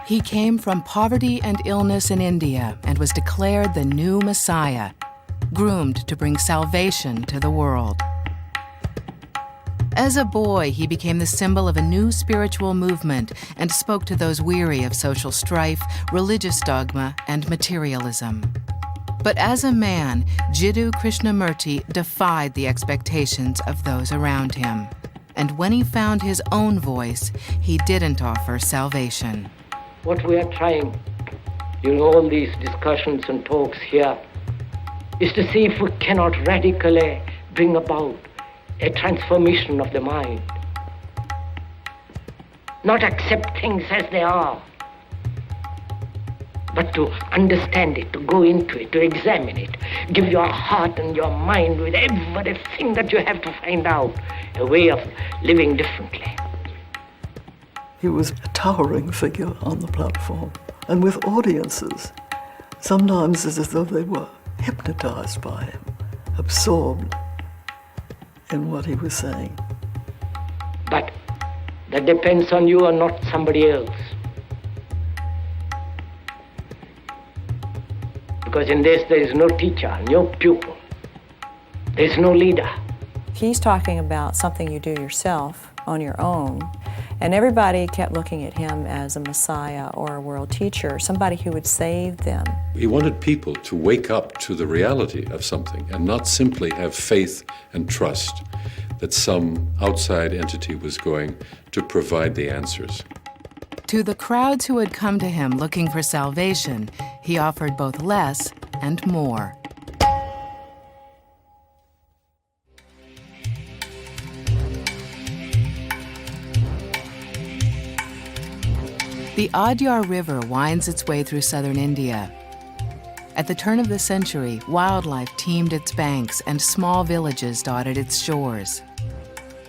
He came from poverty and illness in India and was declared the new Messiah, groomed to bring salvation to the world. As a boy, he became the symbol of a new spiritual movement and spoke to those weary of social strife, religious dogma, and materialism. But as a man, Jiddu Krishnamurti defied the expectations of those around him. And when he found his own voice, he didn't offer salvation. What we are trying in all these discussions and talks here is to see if we cannot radically bring about a transformation of the mind. Not accept things as they are, but to understand it, to go into it, to examine it, give your heart and your mind with everything that you have to find out, a way of living differently. He was a towering figure on the platform, and with audiences, sometimes it's as though they were hypnotized by him, absorbed in what he was saying. But that depends on you and not somebody else. Because in this there is no teacher, no pupil, there is no leader. He's talking about something you do yourself on your own, and everybody kept looking at him as a messiah or a world teacher, somebody who would save them. He wanted people to wake up to the reality of something and not simply have faith and trust that some outside entity was going to provide the answers. To the crowds who had come to him looking for salvation, he offered both less and more. The Adyar River winds its way through southern India. At the turn of the century, wildlife teemed its banks and small villages dotted its shores.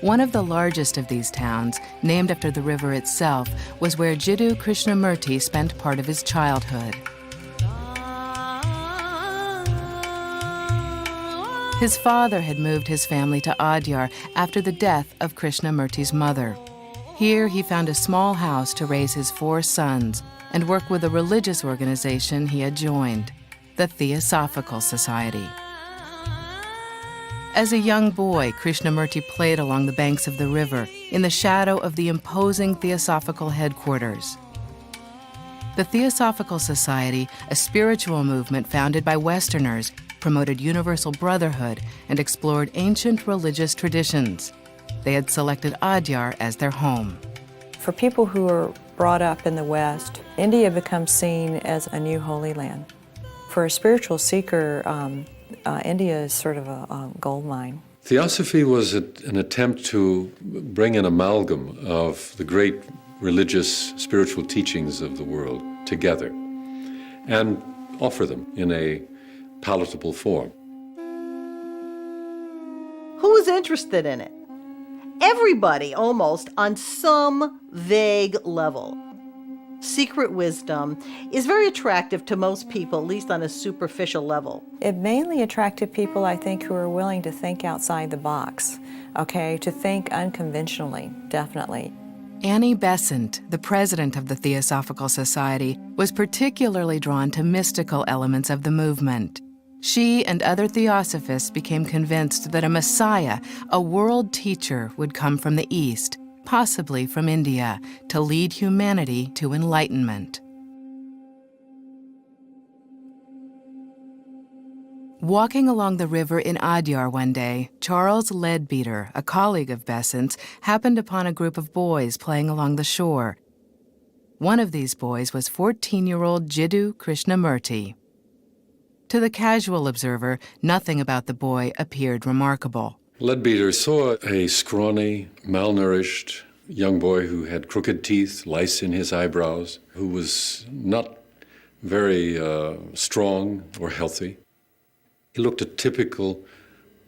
One of the largest of these towns, named after the river itself, was where Jiddu Krishnamurti spent part of his childhood. His father had moved his family to Adyar after the death of Krishnamurti's mother. Here he found a small house to raise his 4 sons and work with a religious organization he had joined, the Theosophical Society. As a young boy, Krishnamurti played along the banks of the river in the shadow of the imposing Theosophical headquarters. The Theosophical Society, a spiritual movement founded by Westerners, promoted universal brotherhood and explored ancient religious traditions. They had selected Adyar as their home. For people who were brought up in the West, India becomes seen as a new Holy Land. For a spiritual seeker, India is sort of a gold mine. Theosophy was an attempt to bring an amalgam of the great religious, spiritual teachings of the world together and offer them in a palatable form. Who was interested in it? Everybody, almost, on some vague level. Secret wisdom is very attractive to most people, at least on a superficial level. It mainly attracted people, I think, who are willing to think outside the box, okay, to think unconventionally, definitely. Annie Besant, the president of the Theosophical Society, was particularly drawn to mystical elements of the movement. She and other theosophists became convinced that a Messiah, a world teacher, would come from the East, possibly from India, to lead humanity to enlightenment. Walking along the river in Adyar one day, Charles Leadbeater, a colleague of Besant's, happened upon a group of boys playing along the shore. One of these boys was 14-year-old Jiddu Krishnamurti. To the casual observer, nothing about the boy appeared remarkable. Leadbeater saw a scrawny, malnourished young boy who had crooked teeth, lice in his eyebrows, who was not very strong or healthy. He looked a typical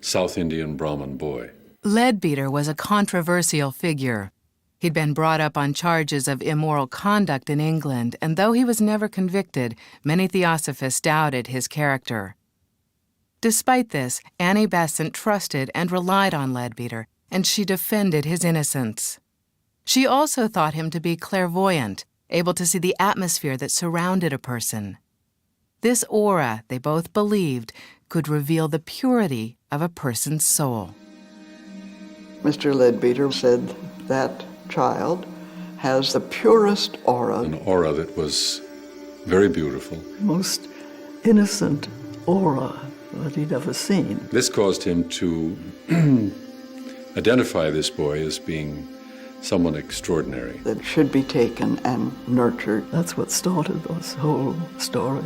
South Indian Brahmin boy. Leadbeater was a controversial figure. He'd been brought up on charges of immoral conduct in England, and though he was never convicted, many theosophists doubted his character. Despite this, Annie Besant trusted and relied on Leadbeater, and she defended his innocence. She also thought him to be clairvoyant, able to see the atmosphere that surrounded a person. This aura, they both believed, could reveal the purity of a person's soul. Mr. Leadbeater said that child has the purest aura. An aura that was very beautiful. Most innocent aura that he'd ever seen. This caused him to identify this boy as being someone extraordinary. That should be taken and nurtured. That's what started this whole story.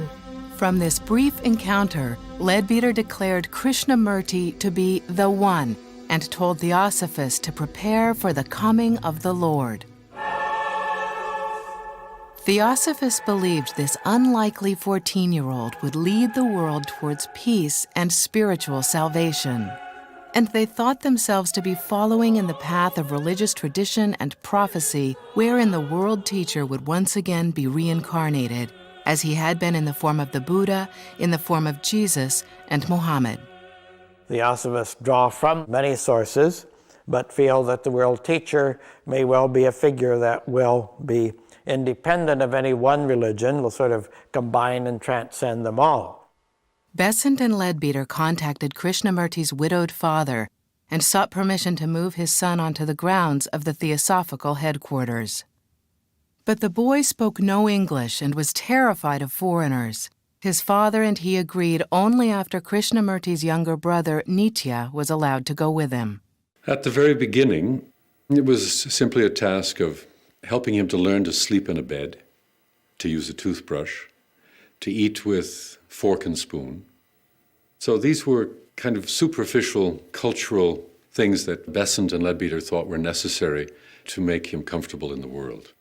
From this brief encounter, Leadbeater declared Krishnamurti to be the one and told Theosophists to prepare for the coming of the Lord. Theosophists believed this unlikely 14-year-old would lead the world towards peace and spiritual salvation. And they thought themselves to be following in the path of religious tradition and prophecy, wherein the world teacher would once again be reincarnated, as he had been in the form of the Buddha, in the form of Jesus and Muhammad. Theosophists draw from many sources, but feel that the world teacher may well be a figure that will be independent of any one religion, will sort of combine and transcend them all. Besant and Leadbeater contacted Krishnamurti's widowed father and sought permission to move his son onto the grounds of the Theosophical headquarters. But the boy spoke no English and was terrified of foreigners. His father and he agreed only after Krishnamurti's younger brother, Nitya, was allowed to go with him. At the very beginning, it was simply a task of helping him to learn to sleep in a bed, to use a toothbrush, to eat with fork and spoon. So these were kind of superficial cultural things that Besant and Leadbeater thought were necessary to make him comfortable in the world.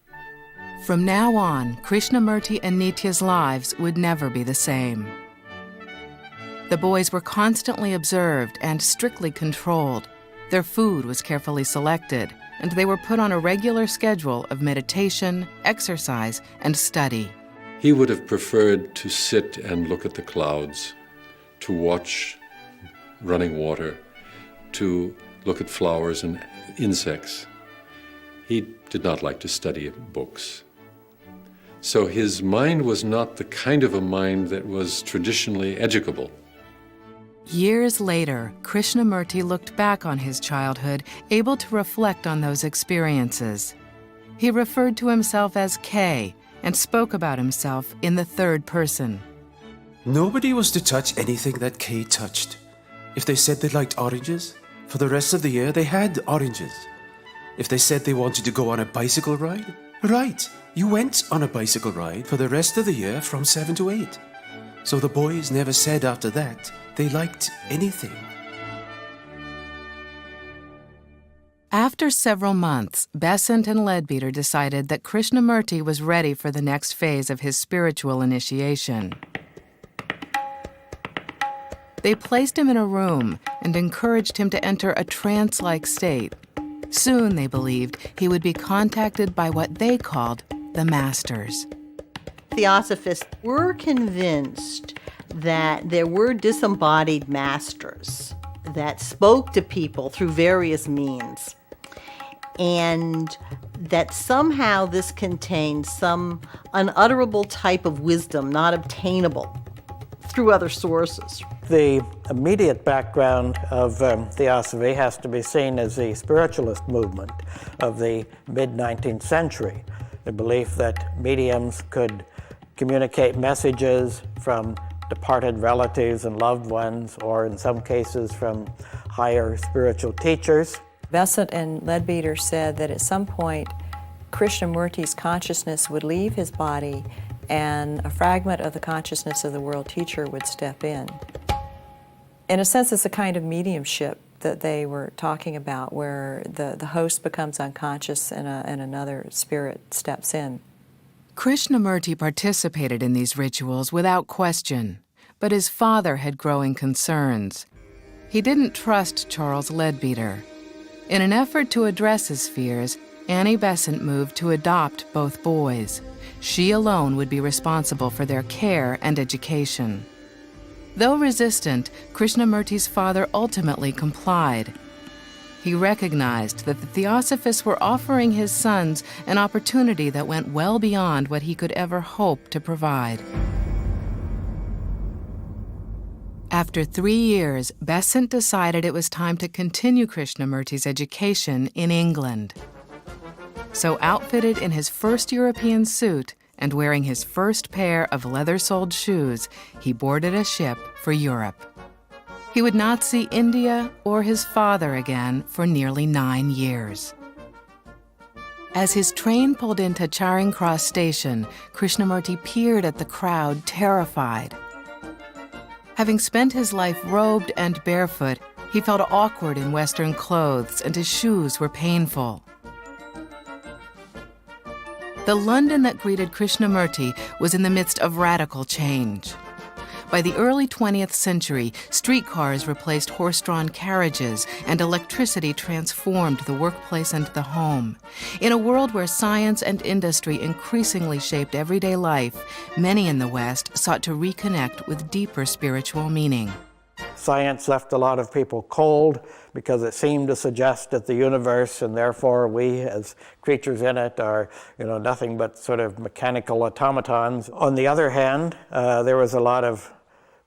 From now on, Krishnamurti and Nitya's lives would never be the same. The boys were constantly observed and strictly controlled. Their food was carefully selected, and they were put on a regular schedule of meditation, exercise, and study. He would have preferred to sit and look at the clouds, to watch running water, to look at flowers and insects. He did not like to study books. So his mind was not the kind of a mind that was traditionally educable. Years later, Krishnamurti looked back on his childhood, able to reflect on those experiences. He referred to himself as K and spoke about himself in the third person. Nobody was to touch anything that K touched. If they said they liked oranges, for the rest of the year they had oranges. If they said they wanted to go on a bicycle ride, right, you went on a bicycle ride for the rest of the year from 7 to 8. So the boys never said after that they liked anything. After several months, Besant and Leadbeater decided that Krishnamurti was ready for the next phase of his spiritual initiation. They placed him in a room and encouraged him to enter a trance-like state. Soon, they believed, he would be contacted by what they called the Masters. Theosophists were convinced that there were disembodied masters that spoke to people through various means, and that somehow this contained some unutterable type of wisdom not obtainable through other sources. The immediate background of Theosophy has to be seen as the spiritualist movement of the mid-19th century, the belief that mediums could communicate messages from departed relatives and loved ones, or in some cases from higher spiritual teachers. Besant and Leadbeater said that at some point Krishnamurti's consciousness would leave his body and a fragment of the consciousness of the world teacher would step in. In a sense, it's a kind of mediumship that they were talking about, where the host becomes unconscious and another spirit steps in. Krishnamurti participated in these rituals without question, but his father had growing concerns. He didn't trust Charles Leadbeater. In an effort to address his fears, Annie Besant moved to adopt both boys. She alone would be responsible for their care and education. Though resistant, Krishnamurti's father ultimately complied. He recognized that the Theosophists were offering his sons an opportunity that went well beyond what he could ever hope to provide. After 3 years, Besant decided it was time to continue Krishnamurti's education in England. So outfitted in his first European suit and wearing his first pair of leather-soled shoes, he boarded a ship for Europe. He would not see India or his father again for nearly 9 years. As his train pulled into Charing Cross Station, Krishnamurti peered at the crowd, terrified. Having spent his life robed and barefoot, he felt awkward in Western clothes and his shoes were painful. The London that greeted Krishnamurti was in the midst of radical change. By the early 20th century, streetcars replaced horse-drawn carriages and electricity transformed the workplace and the home. In a world where science and industry increasingly shaped everyday life, many in the West sought to reconnect with deeper spiritual meaning. Science left a lot of people cold because it seemed to suggest that the universe, and therefore we as creatures in it, are nothing but sort of mechanical automatons. On the other hand, there was a lot of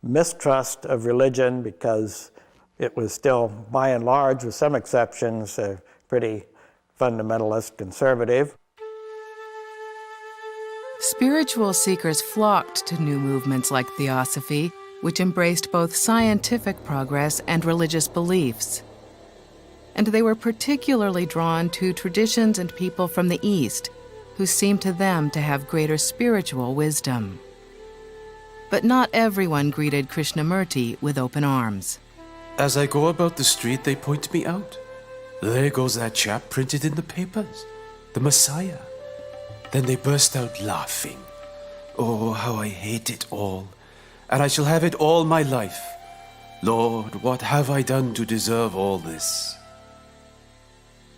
mistrust of religion because it was still, by and large, with some exceptions, pretty fundamentalist conservative. Spiritual seekers flocked to new movements like Theosophy, which embraced both scientific progress and religious beliefs. And they were particularly drawn to traditions and people from the East, who seemed to them to have greater spiritual wisdom. But not everyone greeted Krishnamurti with open arms. As I go about the street, they point me out. There goes that chap printed in the papers, the Messiah. Then they burst out laughing. Oh, how I hate it all. And I shall have it all my life. Lord, what have I done to deserve all this?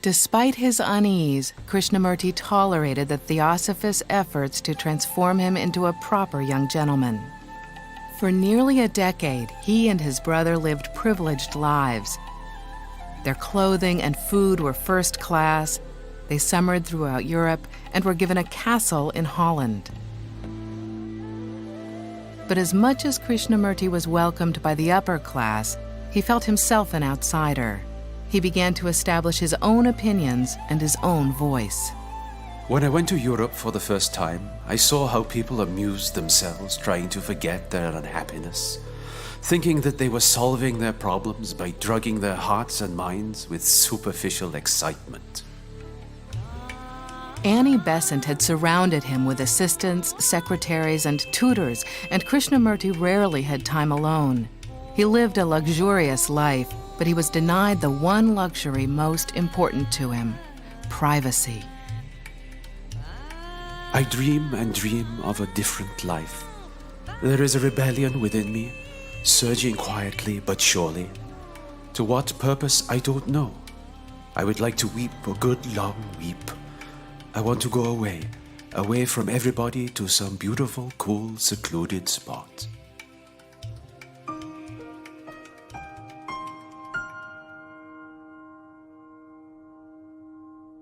Despite his unease, Krishnamurti tolerated the Theosophist's efforts to transform him into a proper young gentleman. For nearly a decade, he and his brother lived privileged lives. Their clothing and food were first class. They summered throughout Europe and were given a castle in Holland. But as much as Krishnamurti was welcomed by the upper class, he felt himself an outsider. He began to establish his own opinions and his own voice. When I went to Europe for the first time, I saw how people amused themselves trying to forget their unhappiness, thinking that they were solving their problems by drugging their hearts and minds with superficial excitement. Annie Besant had surrounded him with assistants, secretaries, and tutors, and Krishnamurti rarely had time alone. He lived a luxurious life, but he was denied the one luxury most important to him: privacy. I dream and dream of a different life. There is a rebellion within me, surging quietly but surely. To what purpose, I don't know. I would like to weep a good long weep. I want to go away from everybody to some beautiful, cool, secluded spot.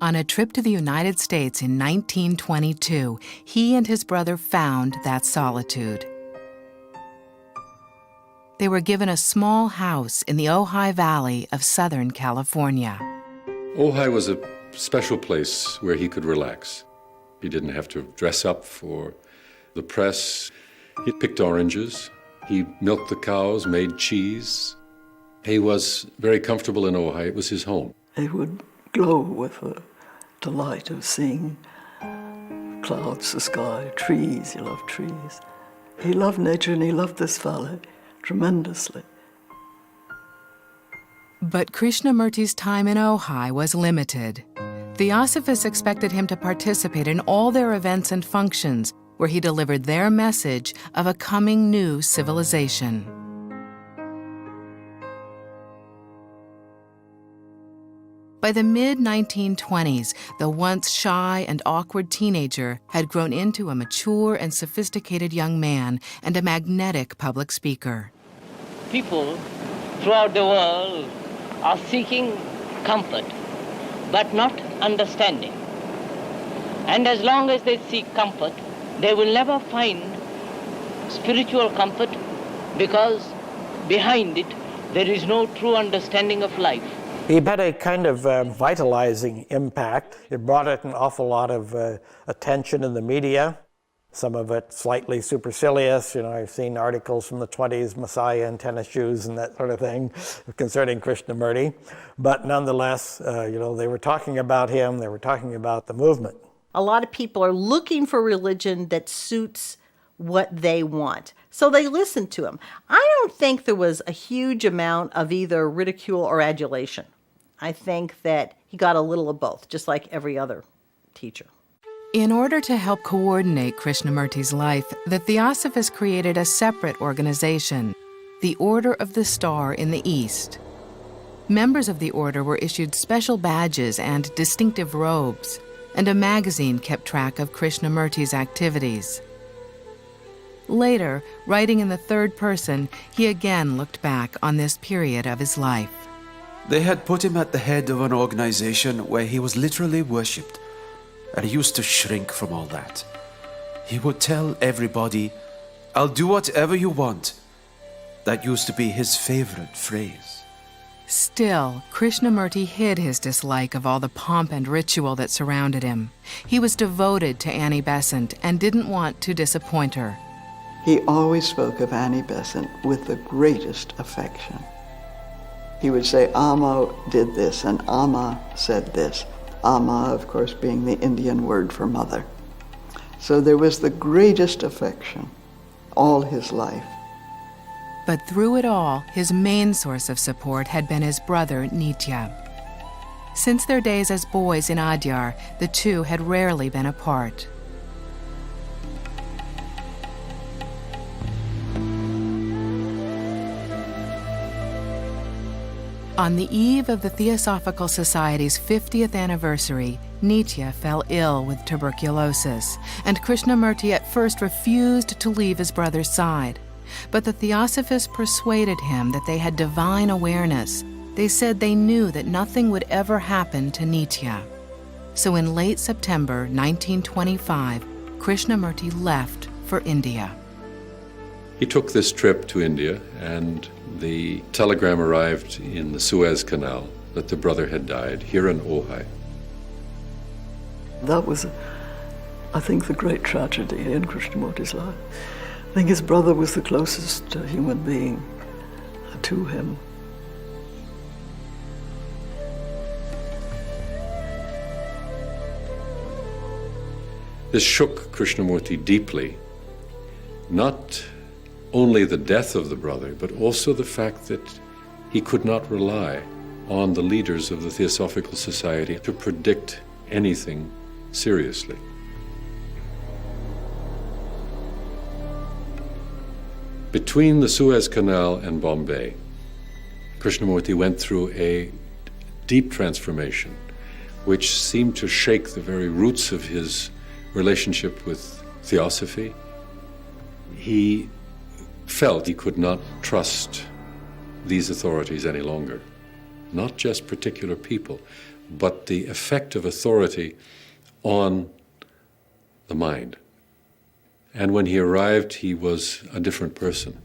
On a trip to the United States in 1922, he and his brother found that solitude. They were given a small house in the Ojai Valley of Southern California. Ojai was a special place where he could relax. He didn't have to dress up for the press. He picked oranges. He milked the cows, made cheese. He was very comfortable in Ojai. It was his home. He would glow with the delight of seeing clouds, the sky, trees. He loved trees. He loved nature and he loved this valley tremendously. But Krishnamurti's time in Ojai was limited. Theosophists expected him to participate in all their events and functions, where he delivered their message of a coming new civilization. By the mid-1920s, the once shy and awkward teenager had grown into a mature and sophisticated young man and a magnetic public speaker. People throughout the world are seeking comfort, but not understanding. And as long as they seek comfort, they will never find spiritual comfort, because behind it there is no true understanding of life. He had a kind of vitalizing impact. It brought it an awful lot of attention in the media, some of it slightly supercilious. You know, I've seen articles from the 20s, Messiah in tennis shoes and that sort of thing, concerning Krishnamurti. But nonetheless, you know, they were talking about him, they were talking about the movement. A lot of people are looking for religion that suits what they want, so they listen to him. I don't think there was a huge amount of either ridicule or adulation. I think that he got a little of both, just like every other teacher. In order to help coordinate Krishnamurti's life, the Theosophists created a separate organization, the Order of the Star in the East. Members of the order were issued special badges and distinctive robes, and a magazine kept track of Krishnamurti's activities. Later, writing in the third person, he again looked back on this period of his life. They had put him at the head of an organization where he was literally worshipped, and he used to shrink from all that. He would tell everybody, "I'll do whatever you want." That used to be his favorite phrase. Still, Krishnamurti hid his dislike of all the pomp and ritual that surrounded him. He was devoted to Annie Besant and didn't want to disappoint her. He always spoke of Annie Besant with the greatest affection. He would say, Amma did this, and Amma said this. Amma, of course, being the Indian word for mother. So there was the greatest affection all his life. But through it all, his main source of support had been his brother, Nitya. Since their days as boys in Adyar, the two had rarely been apart. On the eve of the Theosophical Society's 50th anniversary, Nitya fell ill with tuberculosis, and Krishnamurti at first refused to leave his brother's side. But the Theosophists persuaded him that they had divine awareness. They said they knew that nothing would ever happen to Nitya. So in late September 1925, Krishnamurti left for India. He took this trip to India, and the telegram arrived in the Suez Canal that the brother had died here in Ojai. That was, I think, the great tragedy in Krishnamurti's life. I think his brother was the closest human being to him. This shook Krishnamurti deeply, not only the death of the brother, but also the fact that he could not rely on the leaders of the Theosophical Society to predict anything seriously. Between the Suez Canal and Bombay, Krishnamurti went through a deep transformation, which seemed to shake the very roots of his relationship with Theosophy. He felt he could not trust these authorities any longer. Not just particular people, but the effect of authority on the mind. And when he arrived, he was a different person.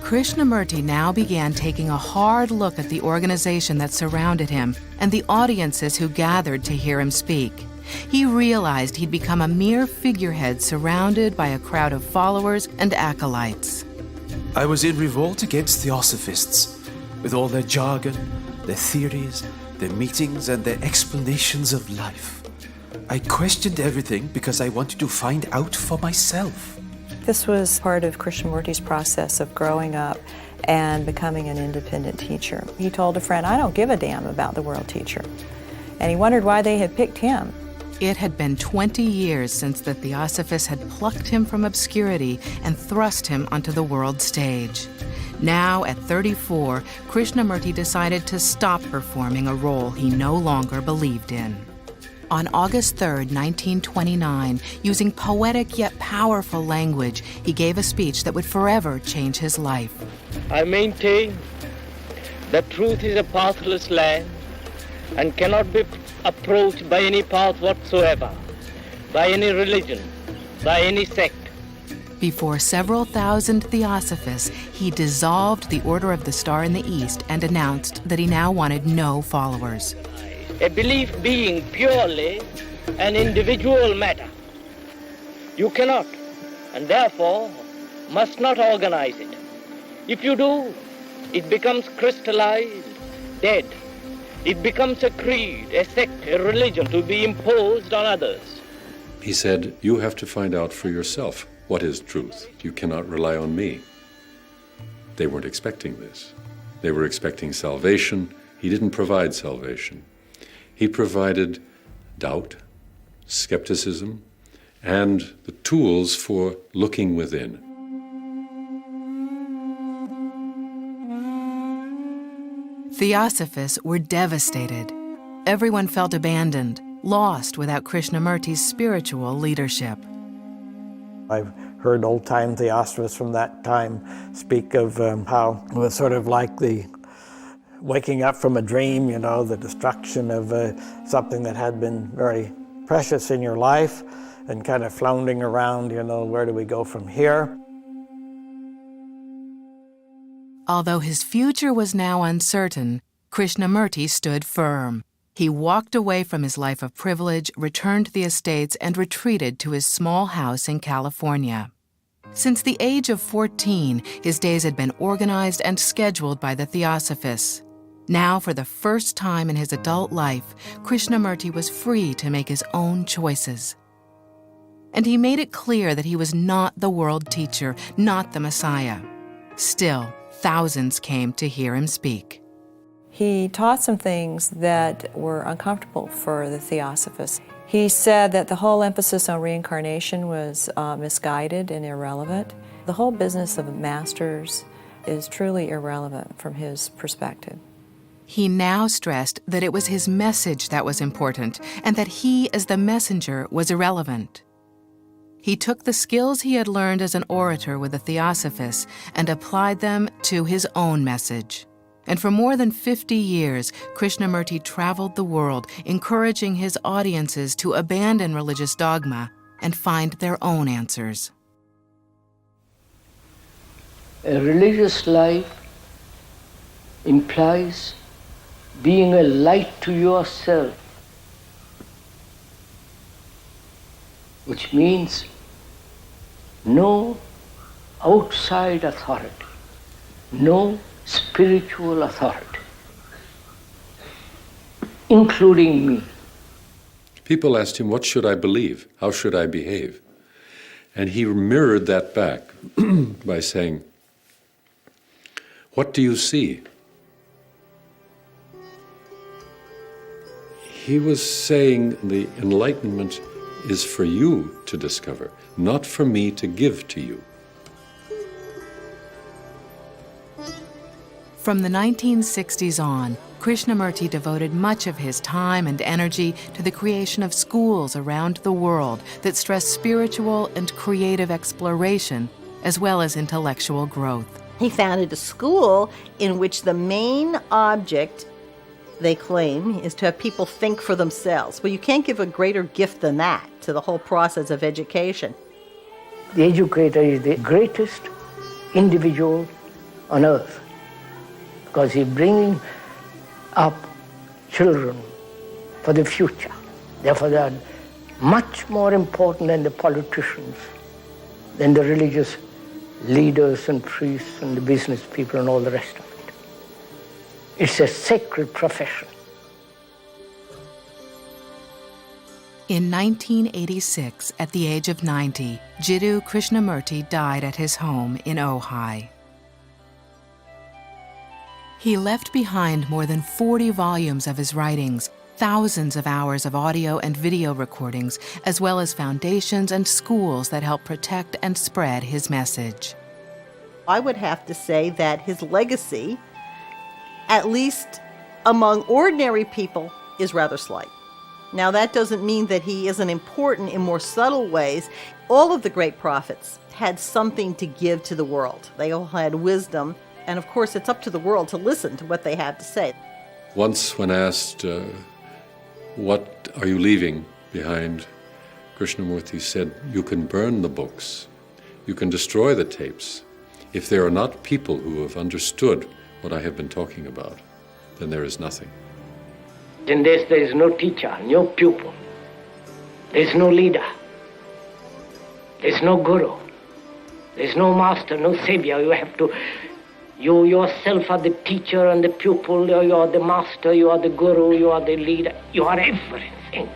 Krishnamurti now began taking a hard look at the organization that surrounded him and the audiences who gathered to hear him speak. He realized he'd become a mere figurehead surrounded by a crowd of followers and acolytes. I was in revolt against Theosophists, with all their jargon, their theories, their meetings, and their explanations of life. I questioned everything because I wanted to find out for myself. This was part of Krishnamurti's process of growing up and becoming an independent teacher. He told a friend, I don't give a damn about the world teacher. And he wondered why they had picked him. It had been 20 years since the Theosophists had plucked him from obscurity and thrust him onto the world stage. Now, at 34, Krishnamurti decided to stop performing a role he no longer believed in. On August 3, 1929, using poetic yet powerful language, he gave a speech that would forever change his life. I maintain that truth is a pathless land and cannot be approached by any path whatsoever, by any religion, by any sect. Before several thousand theosophists, he dissolved the Order of the Star in the East and announced that he now wanted no followers. A belief being purely an individual matter. You cannot, and therefore must not organize it. If you do, it becomes crystallized, dead. It becomes a creed, a sect, a religion to be imposed on others. He said, you have to find out for yourself what is truth. You cannot rely on me. They weren't expecting this. They were expecting salvation. He didn't provide salvation. He provided doubt, skepticism, and the tools for looking within. Theosophists were devastated. Everyone felt abandoned, lost without Krishnamurti's spiritual leadership. I've heard old-time theosophists from that time speak of how it was sort of like the waking up from a dream, you know, the destruction of something that had been very precious in your life and kind of floundering around, you know, where do we go from here? Although his future was now uncertain, Krishnamurti stood firm. He walked away from his life of privilege, returned to the estates, and retreated to his small house in California. Since the age of 14, his days had been organized and scheduled by the theosophists. Now, for the first time in his adult life, Krishnamurti was free to make his own choices. And he made it clear that he was not the world teacher, not the Messiah. Still, thousands came to hear him speak. He taught some things that were uncomfortable for the theosophists. He said that the whole emphasis on reincarnation was misguided and irrelevant. The whole business of masters is truly irrelevant from his perspective. He now stressed that it was his message that was important and that he, as the messenger, was irrelevant. He took the skills he had learned as an orator with the theosophists and applied them to his own message. And for more than 50 years, Krishnamurti traveled the world, encouraging his audiences to abandon religious dogma and find their own answers. A religious life implies being a light to yourself, which means no outside authority, no spiritual authority, including me. People asked him, what should I believe? How should I behave? And he mirrored that back by saying, what do you see? He was saying the enlightenment is for you to discover, not for me to give to you. From the 1960s on, Krishnamurti devoted much of his time and energy to the creation of schools around the world that stress spiritual and creative exploration, as well as intellectual growth. He founded a school in which the main object, they claim, is to have people think for themselves. Well, you can't give a greater gift than that to the whole process of education. The educator is the greatest individual on earth because he's bringing up children for the future. Therefore, they are much more important than the politicians, than the religious leaders and priests and the business people and all the rest of it. It's a sacred profession. In 1986, at the age of 90, Jiddu Krishnamurti died at his home in Ojai. He left behind more than 40 volumes of his writings, thousands of hours of audio and video recordings, as well as foundations and schools that help protect and spread his message. I would have to say that his legacy, at least among ordinary people, is rather slight. Now, that doesn't mean that he isn't important in more subtle ways. All of the great prophets had something to give to the world. They all had wisdom, and of course it's up to the world to listen to what they have to say. Once when asked, what are you leaving behind, Krishnamurti said, you can burn the books, you can destroy the tapes. If there are not people who have understood what I have been talking about, then there is nothing. In this, there is no teacher, no pupil. There is no leader. There is no guru. There is no master, no savior. You yourself are the teacher and the pupil. You are the master, you are the guru, you are the leader. You are everything.